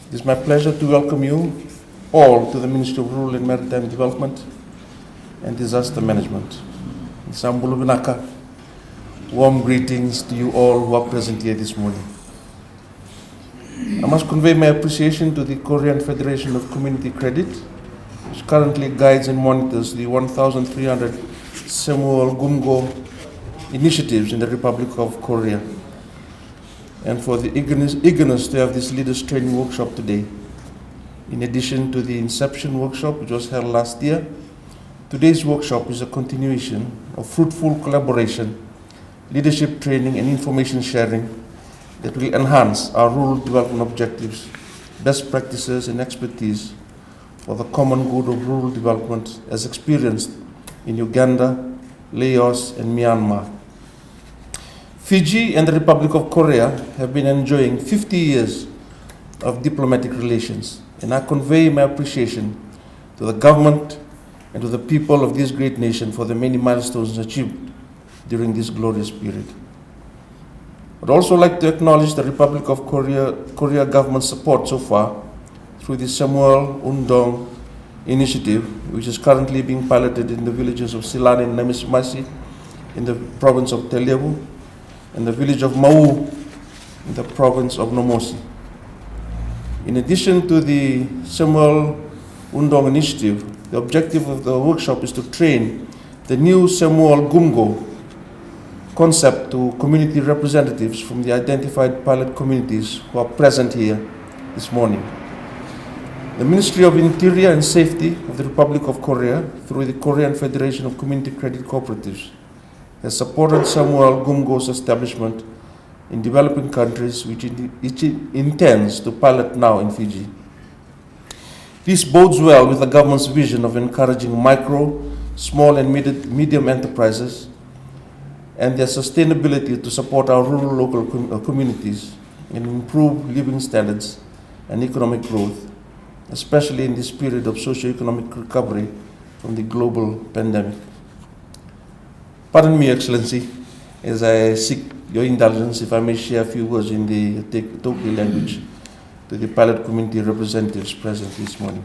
It is my pleasure to welcome you all to the Ministry of Rural and Maritime Development and Disaster Management. Saemaul Geumgo, warm greetings to you all who are present here this morning. I must convey my appreciation to the Korean Federation of Community Credit, which currently guides and monitors the 1,300 Saemaul Geumgo initiatives in the Republic of Korea, and for the eagerness to have this leaders training workshop today. In addition to the Inception Workshop, which was held last year, today's workshop is a continuation of fruitful collaboration, leadership training and information sharing that will enhance our rural development objectives, best practices and expertise for the common good of rural development as experienced in Uganda, Laos and Myanmar. Fiji and the Republic of Korea have been enjoying 50 years of diplomatic relations, and I convey my appreciation to the government and to the people of this great nation for the many milestones achieved during this glorious period. I'd also like to acknowledge the Republic of Korea government's support so far through the Saemaul Geumgo initiative, which is currently being piloted in the villages of Silan and Namismasi in the province of Telebu, and the village of Mau in the province of Nomosi. In addition to the Saemaul Geumgo initiative, the objective of the workshop is to train the new Saemaul Geumgo concept to community representatives from the identified pilot communities who are present here this morning. The Ministry of Interior and Safety of the Republic of Korea, through the Korean Federation of Community Credit Cooperatives, has supported Saemaul Geumgo's establishment in developing countries, which it intends to pilot now in Fiji. This bodes well with the government's vision of encouraging micro, small and medium enterprises and their sustainability to support our rural local communities and improve living standards and economic growth, especially in this period of socio-economic recovery from the global pandemic. Pardon me, Excellency, as I seek your indulgence if I may share a few words in the Toki language to the pilot community representatives present this morning.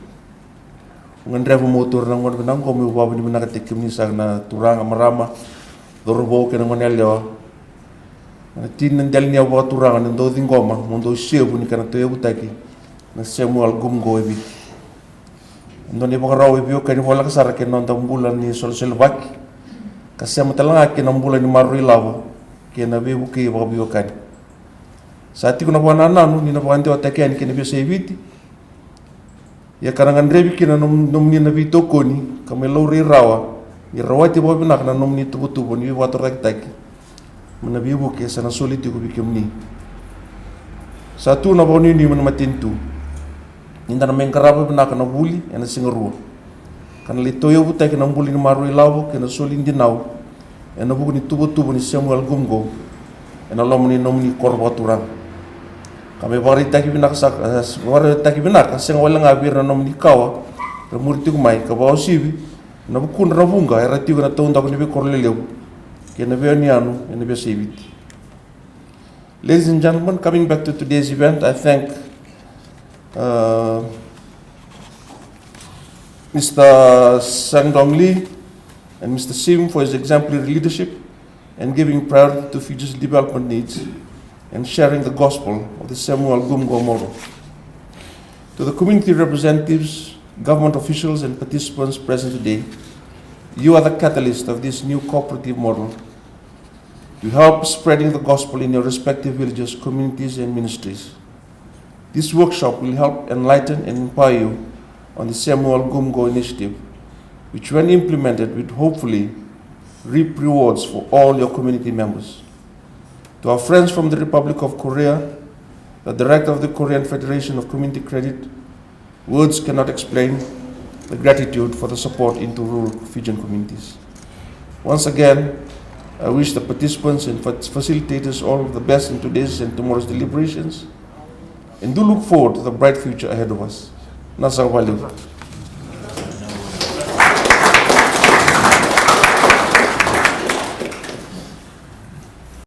Ngan revo motor nang ngon nang komi ubawa ni manakatik ni sa na turanga marama dorobo ke nang ngonelyo na tin nang dal niya wa turanga nang do dingoma mundo shebu ni kana toyo butaki na Saemaul Geumgo ebi ndoni bokaraw ebi o kani wala kasara ke non tambulan ni solselvaki kasi matalanga ke nang bulan ni marui lavo ke na bebu ke babiyo kan sa ati ko na buwan nanu ni na buwan te otaken ke na biyo sa eviti ya karangan rebi ke na nomni na bito ko ni kamelo ri rawa ni rawati bo binak na nomni tubo ni wato raktaki mana bebu ke sana soliti ko bikem ni sa tu na boni ni mana matintu ninda na mengkaraba binak na buli ena singaruwa kana litoyo buta ke na buli ni marui lavo ke na solin dinau ena buku ni tubo ni Saemaul Geumgo ena lomni nomni korba turang kami bari taki binak seng wala ngabir na nomni kawa remurti kumai ka bawo sibi na buku na rabunga era tigo na tonda ko ni be korlelew ke na be anianu ena be sibit. Ladies and gentlemen, coming back to today's event, I thank Mr. Sang-Dong Lee and Mr. Sim for his exemplary leadership and giving priority to Fiji's development needs and sharing the gospel of the Saemaul Geumgo model. To the community representatives, government officials and participants present today, you are the catalyst of this new cooperative model. You help spreading the gospel in your respective villages, communities and ministries. This workshop will help enlighten and empower you on the Saemaul Geumgo initiative, which when implemented will hopefully reap rewards for all your community members. To our friends from the Republic of Korea, the Director of the Korean Federation of Community Credit, words cannot explain the gratitude for the support into rural Fijian communities. Once again, I wish the participants and facilitators all of the best in today's and tomorrow's deliberations, and do look forward to the bright future ahead of us. Nasa waliw.